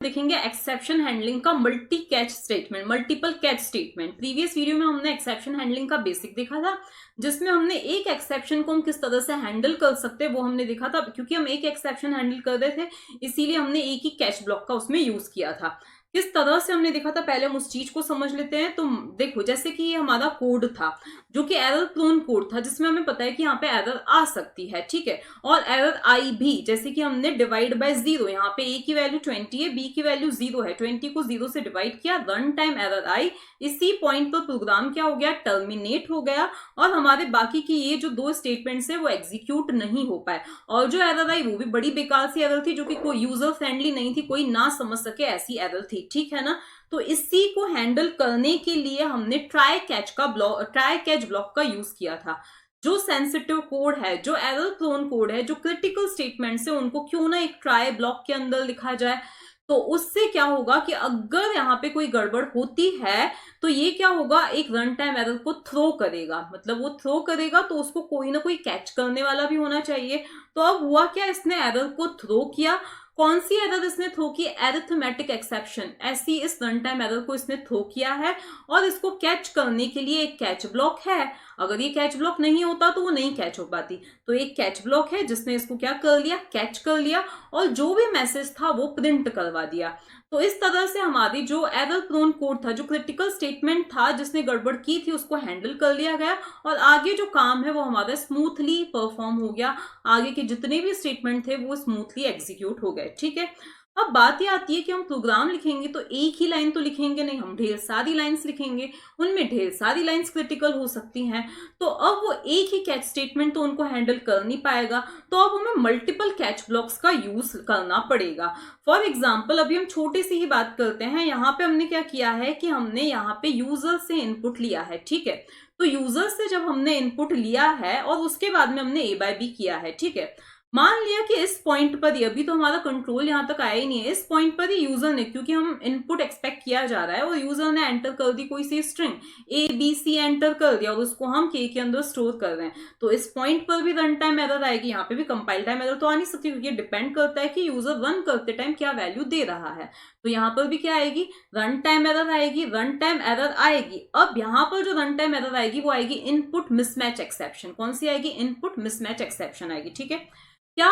देखेंगे exception handling का multi catch statement, multiple catch statement. Previous video में हमने एक्सेप्शन हैंडलिंग का बेसिक देखा था, जिसमें हमने एक एक्सेप्शन को हम किस तरह से हैंडल कर सकते हैं वो हमने देखा था। क्योंकि हम एक एक्सेप्शन हैंडल कर रहे थे, इसीलिए हमने एक ही कैच ब्लॉक का उसमें यूज किया था। किस तरह से हमने देखा था, पहले हम उस चीज को समझ लेते हैं। तो देखो, जैसे कि ये हमारा कोड था जो कि एरर प्रोन कोड था, जिसमें हमें पता है कि यहाँ पे एरर आ सकती है, ठीक है। और एरर आई भी, जैसे कि हमने डिवाइड बाय 0, यहाँ पे ए की वैल्यू 20 है, बी की वैल्यू 0 है, 20 को 0 से डिवाइड किया, रन टाइम एरर आई। इसी पॉइंट पर प्रोग्राम क्या हो गया, टर्मिनेट हो गया, और हमारे बाकी की ये जो दो स्टेटमेंट्स है वो एग्जीक्यूट नहीं हो पाए। और जो एरर आई वो भी बड़ी बेकार सी एरर थी, जो कि कोई यूजर फ्रेंडली नहीं थी, कोई ना समझ सके ऐसी एरर थी, ठीक है ना। तो इसी को हैंडल करने के लिए हमने ट्राई कैच ब्लॉक का यूज किया था। जो सेंसिटिव कोड है, जो एरर प्रोन कोड है, जो क्रिटिकल स्टेटमेंट्स है, उनको क्यों ना एक ट्राई ब्लॉक के अंदर लिखा जाए। तो उससे क्या होगा कि अगर यहाँ पे कोई गड़बड़ होती है तो ये क्या होगा, एक रन टाइम एरर को थ्रो करेगा। मतलब वो थ्रो करेगा तो उसको कोई ना कोई कैच करने वाला भी होना चाहिए। तो अब हुआ क्या, इसने एरर को थ्रो किया। कौन सी एरर इसने थ्रो की, एरिथमेटिक एक्सेप्शन, ऐसी इस रन टाइम एरर को इसने थ्रो किया है। और इसको कैच करने के लिए एक कैच ब्लॉक है। अगर ये कैच ब्लॉक नहीं होता तो वो नहीं कैच हो पाती। तो एक कैच ब्लॉक है जिसने इसको क्या कर लिया, कैच कर लिया, और जो भी मैसेज था वो प्रिंट करवा दिया। तो इस तरह से हमारी जो एरर प्रोन कोड था, जो क्रिटिकल स्टेटमेंट था जिसने गड़बड़ की थी, उसको हैंडल कर लिया गया, और आगे जो काम है वो हमारा स्मूथली परफॉर्म हो गया। आगे के जितने भी स्टेटमेंट थे वो स्मूथली एग्जीक्यूट हो गए, ठीक है। अब बात ये आती है कि हम प्रोग्राम लिखेंगे तो एक ही लाइन तो लिखेंगे नहीं, हम ढेर सारी लाइंस लिखेंगे, उनमें ढेर सारी लाइंस क्रिटिकल हो सकती हैं। तो अब वो एक ही कैच स्टेटमेंट तो उनको हैंडल कर नहीं पाएगा, तो अब हमें मल्टीपल कैच ब्लॉक्स का यूज करना पड़ेगा। फॉर एग्जाम्पल, अभी हम छोटी सी ही बात करते हैं। यहाँ पे हमने क्या किया है कि हमने यहाँ पे यूजर से इनपुट लिया है, ठीक है। तो यूजर से जब हमने इनपुट लिया है और उसके बाद में हमने A/B किया है, ठीक है। मान लिया कि इस पॉइंट पर ही, अभी तो हमारा कंट्रोल यहां तक आया ही नहीं है, इस पॉइंट पर ही यूजर ने, क्योंकि हम इनपुट एक्सपेक्ट किया जा रहा है, और यूजर ने एंटर कर दी कोई सी स्ट्रिंग ABC एंटर कर दिया, और उसको हम के अंदर स्टोर कर रहे हैं। तो इस पॉइंट पर भी रन टाइम एरर आएगी, यहाँ पे भी कंपाइल टाइम एरर तो आ नहीं सकती, क्योंकि डिपेंड करता है कि यूजर रन करते टाइम क्या वैल्यू दे रहा है। तो यहाँ पर भी क्या आएगी, रन टाइम एरर आएगी, रन टाइम एरर आएगी। अब यहाँ पर जो रन टाइम एरर आएगी वो आएगी इनपुट मिसमैच एक्सेप्शन। कौन सी आएगी, इनपुट मिसमैच एक्सेप्शन आएगी, ठीक है। क्या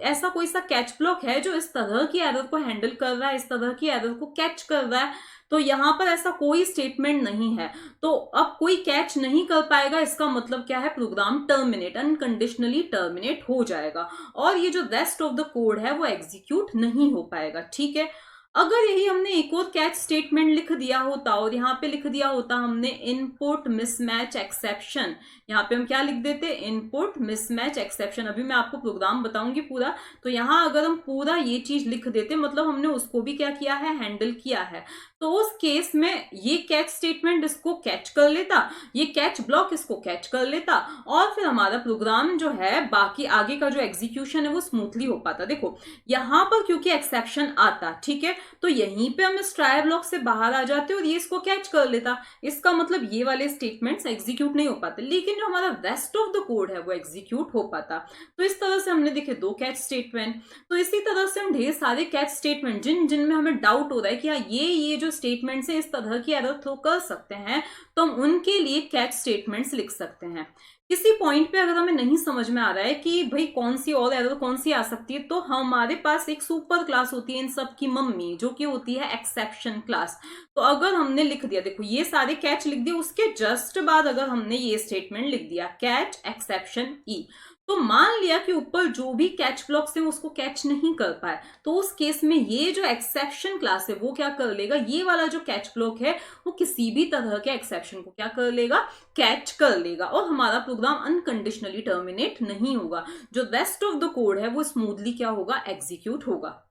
ऐसा कोई सा कैच ब्लॉक है जो इस तरह की एरर को हैंडल कर रहा है, इस तरह की एरर को कैच कर रहा है? तो यहाँ पर ऐसा कोई स्टेटमेंट नहीं है। तो अब कोई कैच नहीं कर पाएगा, इसका मतलब क्या है, प्रोग्राम टर्मिनेट, अनकंडीशनली टर्मिनेट हो जाएगा, और ये जो रेस्ट ऑफ द कोड है वो एग्जीक्यूट नहीं हो पाएगा, ठीक है। अगर यही हमने एक और कैच स्टेटमेंट लिख दिया होता, और यहाँ पे लिख दिया होता हमने इनपुट मिसमैच एक्सेप्शन, यहाँ पे हम क्या लिख देते, इनपुट मिसमैच एक्सेप्शन। अभी मैं आपको प्रोग्राम बताऊंगी पूरा। तो यहाँ अगर हम पूरा ये चीज लिख देते, मतलब हमने उसको भी क्या किया है, हैंडल किया है। तो उस केस में ये कैच स्टेटमेंट इसको कैच कर लेता, ये कैच ब्लॉक इसको कैच कर लेता, और फिर हमारा प्रोग्राम जो है, बाकी आगे का जो एग्जीक्यूशन है वो स्मूथली हो पाता। देखो यहां पर क्योंकि एक्सेप्शन आता, ठीक है, तो यहीं पे हम इस ट्राई ब्लॉक से बाहर आ जाते और ये इसको कैच कर लेता। इसका मतलब ये वाले स्टेटमेंट्स एग्जीक्यूट नहीं हो पाते, लेकिन जो हमारा रेस्ट ऑफ द कोड है वो एग्जीक्यूट हो पाता। तो इस तरह से हमने देखे दो कैच स्टेटमेंट। तो इसी तरह से हम ढेर सारे कैच स्टेटमेंट, जिनमें हमें डाउट हो रहा है कि हाँ ये जो स्टेटमेंट्स है इस तरह की एरर थ्रो कर सकते हैं, तो हम उनके लिए कैच स्टेटमेंट्स लिख सकते हैं। किसी पॉइंट पे अगर हमें नहीं समझ में आ रहा है कि भाई कौन सी और एरर कौन सी आ सकती है, तो हमारे पास एक सुपर क्लास होती है इन सब की मम्मी, जो कि होती है एक्सेप्शन क्लास। तो अगर हमने लिख दिया, देखो ये सारे कैच लिख दिए, उसके जस्ट बाद अगर हमने ये स्टेटमेंट लिख दिया, कैच एक्सेप्शन ई, तो मान लिया कि ऊपर जो भी कैच ब्लॉक्स है उसको कैच नहीं कर पाए, तो उस केस में ये जो एक्सेप्शन क्लास है वो क्या कर लेगा, ये वाला जो कैच ब्लॉक है वो किसी भी तरह के एक्सेप्शन को क्या कर लेगा, कैच कर लेगा, और हमारा प्रोग्राम अनकंडीशनली टर्मिनेट नहीं होगा। जो रेस्ट ऑफ द कोड है वो स्मूथली क्या होगा, एग्जीक्यूट होगा।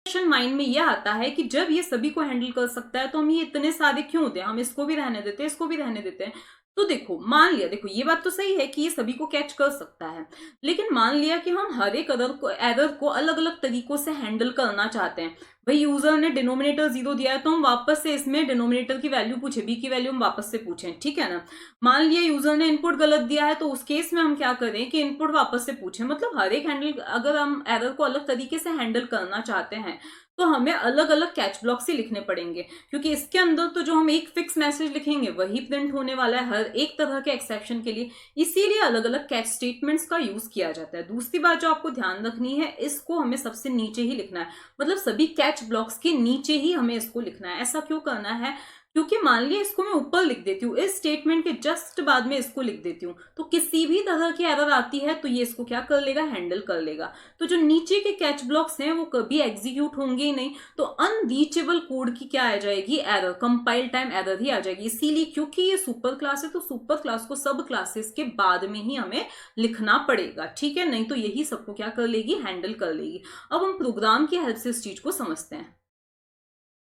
माइंड में यह आता है कि जब ये सभी को हैंडल कर सकता है तो हम ये इतने सारे क्यों होते हैं, हम इसको भी रहने देते हैं, इसको भी रहने देते हैं। तो देखो मान लिया, देखो ये बात तो सही है कि ये सभी को कैच कर सकता है, लेकिन मान लिया कि हम हर एक एरर को अलग अलग तरीकों से हैंडल करना चाहते हैं। भाई यूजर ने डिनोमिनेटर 0 दिया है, तो हम वापस से इसमें डिनोमिनेटर की वैल्यू पूछे, बी की वैल्यू हम वापस से पूछें, ठीक है ना। मान लिया यूजर ने इनपुट गलत दिया है, तो उस केस में हम क्या करें कि इनपुट वापस से पूछें। मतलब हर एक हैंडल, अगर हम एरर को अलग तरीके से हैंडल करना चाहते हैं तो हमें अलग अलग कैच ब्लॉक से लिखने पड़ेंगे, क्योंकि इसके अंदर तो जो हम एक फिक्स मैसेज लिखेंगे वही प्रिंट होने वाला है हर एक तरह के एक्सेप्शन के लिए, इसीलिए अलग अलग कैच स्टेटमेंट्स का यूज किया जाता है। दूसरी बात जो आपको ध्यान रखनी है, इसको हमें सबसे नीचे ही लिखना है, मतलब सभी कैच ब्लॉक्स के नीचे ही हमें इसको लिखना है। ऐसा क्यों करना है, क्योंकि मान लिया इसको मैं ऊपर लिख देती हूँ, इस स्टेटमेंट के जस्ट बाद में इसको लिख देती हूँ, तो किसी भी तरह की एरर आती है तो ये इसको क्या कर लेगा, हैंडल कर लेगा। तो जो नीचे के कैच ब्लॉक्स हैं वो कभी एग्जीक्यूट होंगे ही नहीं, तो अनरीचेबल कोड की क्या आ जाएगी, एरर, कंपाइल टाइम एरर ही आ जाएगी। इसीलिए क्योंकि ये सुपर क्लास है तो सुपर क्लास को सब क्लासेस के बाद में ही हमें लिखना पड़ेगा, ठीक है, नहीं तो यही सबको क्या कर लेगी, हैंडल कर लेगी। अब हम प्रोग्राम की हेल्प से इस चीज को समझते हैं।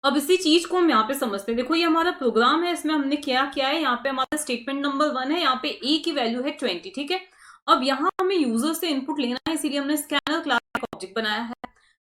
अब इसी चीज को हम यहाँ पे समझते हैं। देखो ये हमारा प्रोग्राम है, इसमें हमने क्या किया है, यहाँ पे हमारा स्टेटमेंट नंबर 1 है, यहाँ पे ए की वैल्यू है 20, ठीक है। अब यहाँ हमें यूजर से इनपुट लेना है, इसीलिए हमने स्कैनर क्लास का ऑब्जेक्ट बनाया है।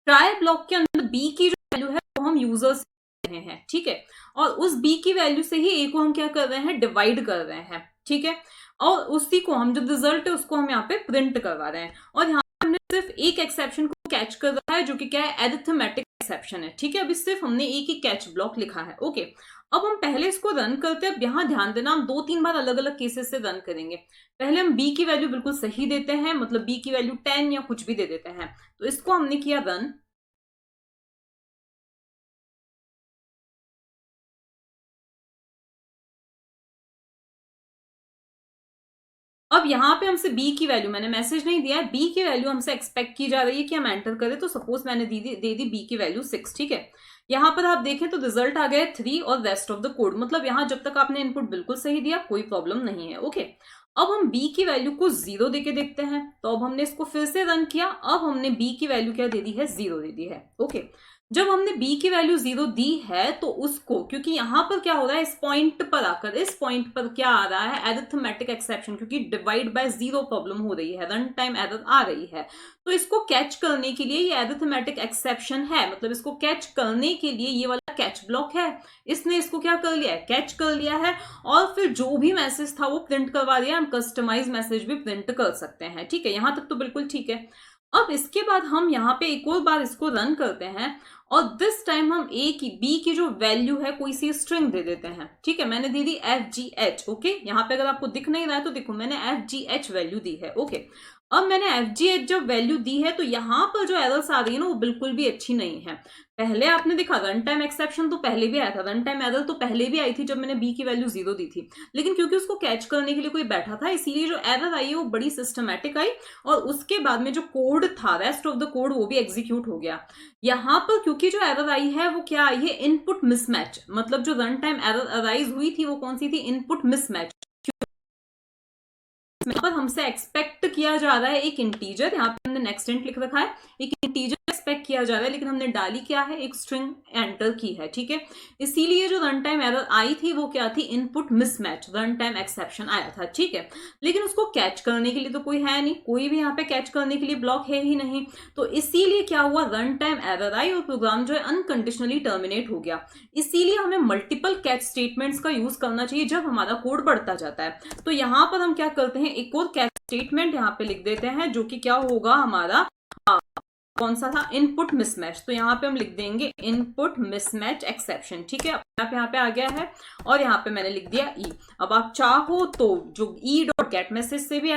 ट्राई ब्लॉक के अंदर बी की जो वैल्यू है वो हम यूजर से ले रहे हैं, ठीक है, और उस बी की वैल्यू से ही ए को हम क्या कर रहे हैं, डिवाइड कर रहे हैं, ठीक है, और उसी को हम जो रिजल्ट है उसको हम यहाँ पे प्रिंट करवा रहे हैं। और यहाँ हमने सिर्फ एक एक्सेप्शन को कैच कर रहा है, जो कि क्या है, अरिथमेटिक एक्सेप्शन है, ठीक है। अभी सिर्फ हमने एक ही कैच ब्लॉक लिखा है, ओके। अब हम पहले इसको रन करते हैं। अब यहाँ ध्यान देना, हम 2-3 बार अलग अलग केसेस से रन करेंगे। पहले हम बी की वैल्यू बिल्कुल सही देते हैं, मतलब बी की वैल्यू 10 या कुछ भी दे देते हैं, तो इसको हमने किया रन। अब यहाँ पे हमसे बी की वैल्यू, मैंने मैसेज नहीं दिया है, बी की वैल्यू हमसे एक्सपेक्ट की जा रही है कि हम एंटर करें, तो सपोज मैंने दे दी बी की वैल्यू 6, ठीक है। यहाँ पर आप देखें तो रिजल्ट आ गया 3 और रेस्ट ऑफ द कोड, मतलब यहाँ जब तक आपने इनपुट बिल्कुल सही दिया कोई प्रॉब्लम नहीं है, ओके। अब हम बी की वैल्यू को 0 देके देखते हैं, तो अब हमने इसको फिर से रन किया, अब हमने बी की वैल्यू क्या दे दी है, 0 दे दी है, ओके। जब हमने b की वैल्यू 0 दी है तो उसको, क्योंकि यहां पर क्या हो रहा है, इस पॉइंट पर आकर, इस पॉइंट पर क्या आ रहा है, अरिथमेटिक एक्सेप्शन, क्योंकि डिवाइड बाय 0 प्रॉब्लम हो रही है, रन टाइम एरर आ रही है, तो इसको कैच करने के लिए ये अरिथमेटिक एक्सेप्शन है, मतलब इसको कैच करने के लिए ये वाला कैच ब्लॉक है, इसने इसको क्या कर लिया है, कैच कर लिया है, और फिर जो भी मैसेज था वो प्रिंट करवा दिया। हम कस्टमाइज मैसेज भी प्रिंट कर सकते हैं, ठीक है, यहां तक तो बिल्कुल ठीक है। अब इसके बाद हम यहाँ पे एक और बार इसको रन करते हैं, और दिस टाइम हम बी की जो वैल्यू है कोई सी स्ट्रिंग दे देते हैं, ठीक है। मैंने दे दी FGH, ओके। यहाँ पे अगर आपको दिख नहीं रहा है तो देखो मैंने FGH वैल्यू दी है, ओके। अब मैंने FGH जब वैल्यू दी है तो यहाँ पर जो एरर्स आ रही है ना वो बिल्कुल भी अच्छी नहीं है। पहले आपने देखा रन टाइम एक्सेप्शन तो पहले भी आया था, रन टाइम एरर तो पहले भी आई थी जब मैंने बी की वैल्यू 0 दी थी, लेकिन क्योंकि उसको कैच करने के लिए कोई बैठा था, इसीलिए जो एरर आई है वो बड़ी सिस्टमैटिक आई, और उसके बाद में जो कोड था, रेस्ट ऑफ द कोड, वो भी एग्जीक्यूट हो गया। यहाँ पर क्योंकि जो एरर आई है वो क्या आई है, इनपुट मिसमैच, मतलब जो रन टाइम एरर अराइज हुई थी वो कौन सी थी, इनपुट मिसमैच। यहाँ पर हमसे एक्सपेक्ट किया जा रहा है एक इंटीजर, यहाँ पे हमने नेक्स्ट इंट लिख रखा है, एक इंटीजर एक्सपेक्ट किया जा रहा है, लेकिन हमने डाली क्या है, एक स्ट्रिंग एंटर की है, ठीक है। इसीलिए जो रन टाइम एरर आई थी वो क्या थी, input mismatch, run time exception आया था, ठीक है। लेकिन उसको कैच करने के लिए तो कोई है नहीं, कोई भी यहाँ पे कैच करने के लिए ब्लॉक है ही नहीं, तो इसीलिए क्या हुआ, रन टाइम एरर आई और प्रोग्राम जो है अनकंडीशनली टर्मिनेट हो गया। इसीलिए हमें मल्टीपल कैच स्टेटमेंट्स का यूज करना चाहिए जब हमारा कोड बढ़ता जाता है। तो यहाँ पर हम क्या करते हैं, एक और कैच स्टेटमेंट यहाँ पे लिख देते हैं, जो कि क्या होगा हमारा, कौन सा था, इनपुट मिसमैच। तो यहाँ पे हम लिख देंगे इनपुट मिसमैच एक्सेप्शन, ठीक है। यहाँ पे आ गया है, और यहाँ पे मैंने लिख दिया ई। अब आप चाहो तो जो ई डॉट गेट मैसेज से भी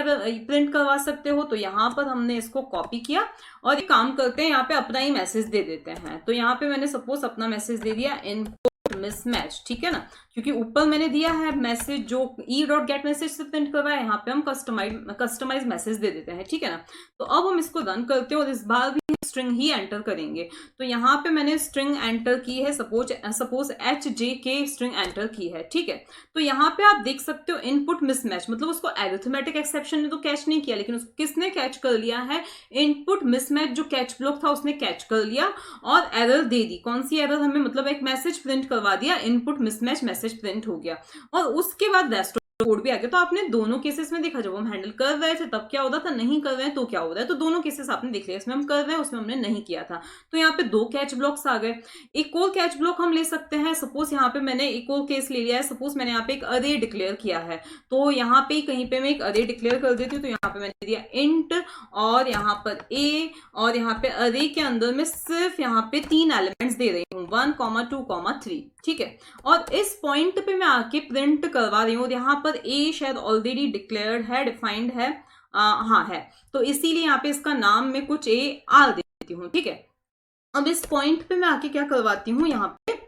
प्रिंट करवा सकते हो, तो यहाँ पर हमने इसको कॉपी किया और एक काम करते हैं, यहाँ पे अपना ही मैसेज दे देते हैं। तो यहाँ पे मैंने सपोज अपना मैसेज दे दिया इनपुट मिसमैच, ठीक है ना, क्योंकि ऊपर मैंने दिया है मैसेज जो ई डॉट गेट मैसेज से प्रिंट करवाया, यहाँ पे हम कस्टमाइज मैसेज दे देते हैं, ठीक है ना। तो अब हम इसको रन करते हैं और इस बार भी स्ट्रिंग ही एंटर करेंगे। तो यहाँ पे मैंने स्ट्रिंग एंटर की है, सपोज HJK स्ट्रिंग एंटर की है, ठीक है। तो यहाँ पे आप देख सकते हो इनपुट मिसमैच, मतलब उसको अरिथमेटिक एक्सेप्शन ने तो कैच नहीं किया, लेकिन उसको किसने कैच कर लिया है, इनपुट मिसमैच जो कैच ब्लॉक था उसने कैच कर लिया और एरर दे दी। कौन सी एरर हमें, मतलब एक मैसेज प्रिंट करवा दिया, इनपुट मिसमैच मैसेज प्रिंट हो गया, और उसके बाद रेस्ट कोड भी आ गया। तो आपने दोनों केसेस में देखा, जब हम हैंडल कर रहे थे तब क्या होता था, नहीं कर रहे हैं तो क्या हो रहा है। तो दोनों केसेस आपने देख लिया, इसमें हम कर रहे हैं, उसमें हमने नहीं किया था। तो यहाँ पे 2 कैच ब्लॉक्स आ गए। एक और कैच ब्लॉक हम ले सकते हैं। सपोज यहाँ पे मैंने एक और केस ले लिया है। सपोज मैंने यहाँ पे एक अरे डिक्लेयर किया है, तो यहाँ पे कहीं पे मैं एक अरे डिक्लेयर कर देती हूँ। तो यहाँ पे मैंने दिया इंट और यहाँ पर ए, और यहाँ पे अरे के अंदर में सिर्फ यहाँ पे 3 एलिमेंट्स दे रही हूँ, 1, 2, 3, ठीक है। और इस पॉइंट पे मैं आके प्रिंट करवा रही हूँ, और यहाँ पर ए शायद ऑलरेडी डिक्लेयर्ड है, डिफाइंड है, हाँ है, तो इसीलिए यहाँ पे इसका नाम में कुछ ए आर देती हूँ, ठीक है। अब इस पॉइंट पे मैं आके क्या करवाती हूँ, यहाँ पे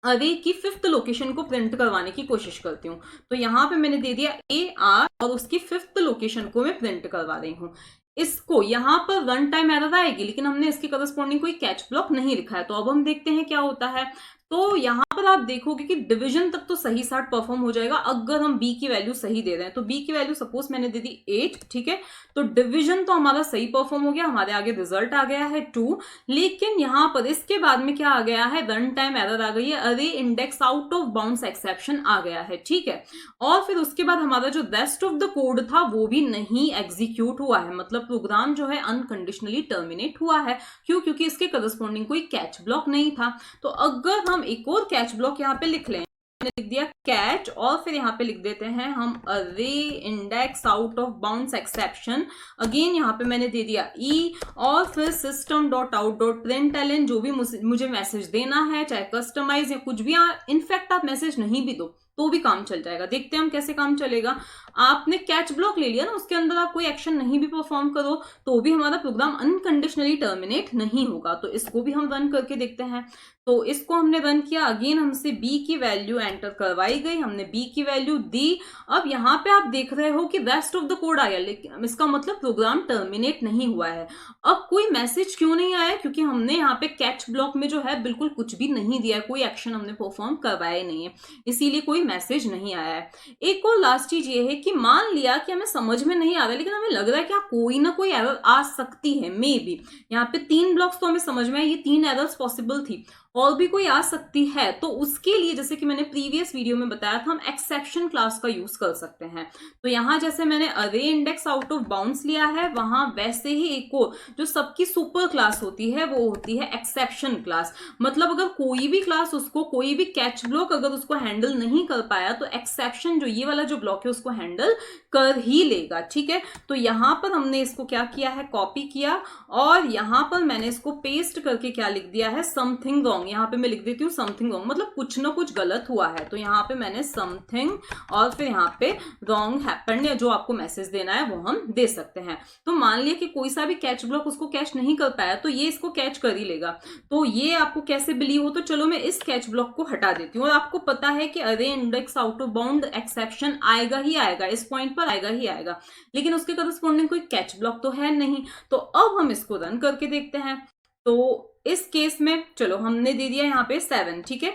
अरे की 5th लोकेशन को प्रिंट करवाने की कोशिश करती हूँ। तो यहाँ पे मैंने दे दिया ए आर, और उसकी 5th लोकेशन को मैं प्रिंट करवा रही हूँ। इसको यहाँ पर रन टाइम एरर आएगी, लेकिन हमने इसके करस्पॉन्डिंग कोई कैच ब्लॉक नहीं लिखा है। तो अब हम देखते हैं क्या होता है। तो यहाँ पर आप देखोगे कि डिवीजन तक तो सही साथ परफॉर्म हो जाएगा अगर हम बी की वैल्यू सही दे रहे हैं। तो बी की वैल्यू सपोज मैंने दे दी 8, ठीक है। तो डिवीजन तो हमारा सही परफॉर्म हो गया, हमारे आगे रिजल्ट आ गया है 2। लेकिन यहाँ पर इसके बाद में क्या आ गया है, रन टाइम एरर आ गई है, अरे index out of bounds exception आ गया है, ठीक है। और फिर उसके बाद हमारा जो रेस्ट ऑफ द कोड था वो भी नहीं एग्जीक्यूट हुआ है, मतलब प्रोग्राम जो है अनकंडीशनली टर्मिनेट हुआ है। क्यों? क्योंकि इसके करस्पॉन्डिंग कोई कैच ब्लॉक नहीं था। तो अगर हम एक और कैच ब्लॉक यहाँ पे लिख लें, मैंने लिख दिया कैच, और फिर यहाँ पे लिख देते हैं हम अरे index out of bounds exception. Again यहाँ पे मैंने दे दिया ई, और फिर system dot out dot println, जो भी मुझे मैसेज देना है, चाहे कस्टमाइज या कुछ भी, इनफैक्ट आप मैसेज नहीं भी दो तो भी काम चल जाएगा। देखते हैं हम कैसे काम चलेगा। आपने कैच ब्लॉक ले लिया ना, उसके अंदर आप कोई एक्शन नहीं भी परफॉर्म करो तो भी हमारा प्रोग्राम अनकंडीशनली टर्मिनेट नहीं होगा। तो इसको भी हम रन करके देखते हैं। तो इसको हमने रन किया, अगेन हमसे बी की वैल्यू एंटर करवाई गई, हमने बी की वैल्यू दी। अब यहाँ पे आप देख रहे हो कि रेस्ट ऑफ द कोड आया, लेकिन इसका मतलब प्रोग्राम टर्मिनेट नहीं हुआ है। अब कोई मैसेज क्यों नहीं आया? क्योंकि हमने यहाँ पे कैच ब्लॉक में जो है बिल्कुल कुछ भी नहीं दिया है, कोई एक्शन हमने परफॉर्म करवाया नहीं है, इसीलिए कोई मैसेज नहीं आया है। एक और लास्ट चीज ये है कि मान लिया कि हमें समझ में नहीं आ रहा, लेकिन हमें लग रहा है कि कोई ना कोई एरर आ सकती है, मे बी। यहाँ पे 3 ब्लॉक्स तो हमें समझ में आए, ये 3 एरर्स पॉसिबल थी, और भी कोई आ सकती है। तो उसके लिए जैसे कि मैंने प्रीवियस वीडियो में बताया था, हम एक्सेप्शन क्लास का यूज कर सकते हैं। तो यहां जैसे मैंने अरे इंडेक्स आउट ऑफ बाउंड्स लिया है, वहां वैसे ही एक और जो सबकी सुपर क्लास होती है वो होती है एक्सेप्शन क्लास। मतलब अगर कोई भी क्लास उसको कोई भी कैच ब्लॉक अगर उसको हैंडल नहीं कर पाया, तो एक्सेप्शन जो ये वाला जो ब्लॉक है उसको हैंडल कर ही लेगा, ठीक है। तो यहां पर हमने इसको क्या किया है, कॉपी किया, और यहां पर मैंने इसको पेस्ट करके क्या लिख दिया है, समथिंग रॉन्ग। यहाँ पे मैं लिख देती हूँ समथिंग रॉन्ग, मतलब कुछ ना कुछ गलत हुआ है। तो यहाँ पे मैंने समथिंग, और फिर यहाँ पे रॉन्ग हैपेंड, या जो आपको मैसेज देना है वो हम दे सकते हैं। तो मान लिया कि कोई सा भी कैच ब्लॉक उसको कैच नहीं कर पाया, तो ये इसको कैच कर ही लेगा। तो ये आपको कैसे बिलीव हो? तो चलो मैं इस कैच ब्लॉक को हटा देती हूँ, और आपको पता है कि अरे index out of bound exception आएगा ही आएगा, इस पॉइंट पर आएगा ही आएगा, लेकिन उसके करस्पॉन्डिंग कोई कैच ब्लॉक तो है नहीं। तो अब हम इसको रन करके देखते हैं। तो इस केस में चलो हमने दे दिया यहाँ पे 7, ठीक है।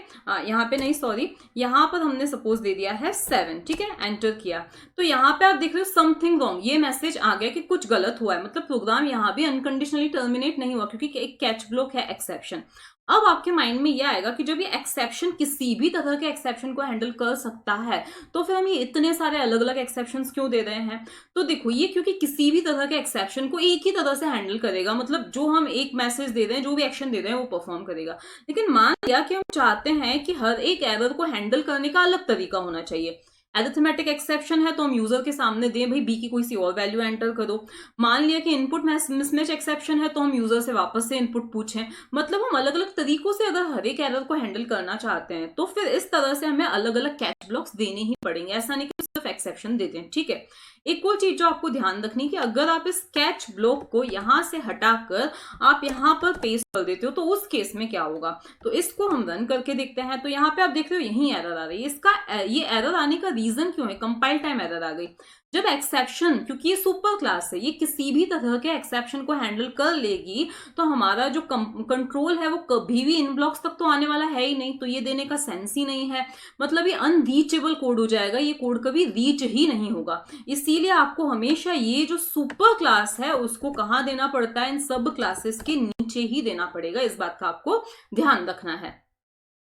यहाँ पे नहीं, सॉरी, यहाँ पर हमने सपोज दे दिया है 7, ठीक है। एंटर किया, तो यहाँ पे आप देख रहे हो समथिंग रॉन्ग, ये मैसेज आ गया कि कुछ गलत हुआ है, मतलब प्रोग्राम यहाँ भी अनकंडीशनली टर्मिनेट नहीं हुआ, क्योंकि एक कैच ब्लॉक है एक्सेप्शन। अब आपके माइंड में ये आएगा कि जब ये एक्सेप्शन किसी भी तरह के एक्सेप्शन को हैंडल कर सकता है, तो फिर हम ये इतने सारे अलग अलग एक्सेप्शंस क्यों दे रहे हैं? तो देखो, ये क्योंकि किसी भी तरह के एक्सेप्शन को एक ही तरह से हैंडल करेगा, मतलब जो हम एक मैसेज दे रहे हैं, जो भी एक्शन दे रहे हैं वो परफॉर्म करेगा। लेकिन मान लिया कि हम चाहते हैं कि हर एक एरर को हैंडल करने का अलग तरीका होना चाहिए। एरिथमेटिक एक्सेप्शन है तो हम यूजर के सामने दें भाई बी की कोई सी और वैल्यू एंटर करो। मान लिया कि इनपुट मिसमैच एक्सेप्शन है तो हम यूजर से वापस से इनपुट पूछें। मतलब हम अलग अलग तरीकों से अगर हर एक एरर को हैंडल करना चाहते हैं तो फिर इस तरह से हमें अलग अलग कैच ब्लॉक्स देने ही पड़ेंगे, ऐसा नहीं कि सिर्फ एक्सेप्शन देते हैं, ठीक है। एक और चीज जो आपको ध्यान रखनी कि अगर आप इस कैच ब्लॉक को यहां से हटाकर आप यहां पर पेस्ट कर देते हो तो उस केस में क्या होगा। तो इसको हम रन करके देखते हैं। तो यहाँ पे आप देख रहे हो यही एरर आ रही है। इसका ये एरर आने का रीजन क्यों है? कंपाइल टाइम एरर आ गई। जब एक्सेप्शन, क्योंकि ये सुपर क्लास है, ये किसी भी तरह के एक्सेप्शन को हैंडल कर लेगी, तो हमारा जो कंट्रोल है वो कभी भी इन ब्लॉक्स तक तो आने वाला है ही नहीं, तो ये देने का सेंस ही नहीं है। मतलब ये अनरीचेबल कोड हो जाएगा, ये कोड कभी रीच ही नहीं होगा। इसीलिए आपको हमेशा ये जो सुपर क्लास है उसको कहाँ देना पड़ता है? इन सब क्लासेस के नीचे ही देना पड़ेगा। इस बात का आपको ध्यान रखना है।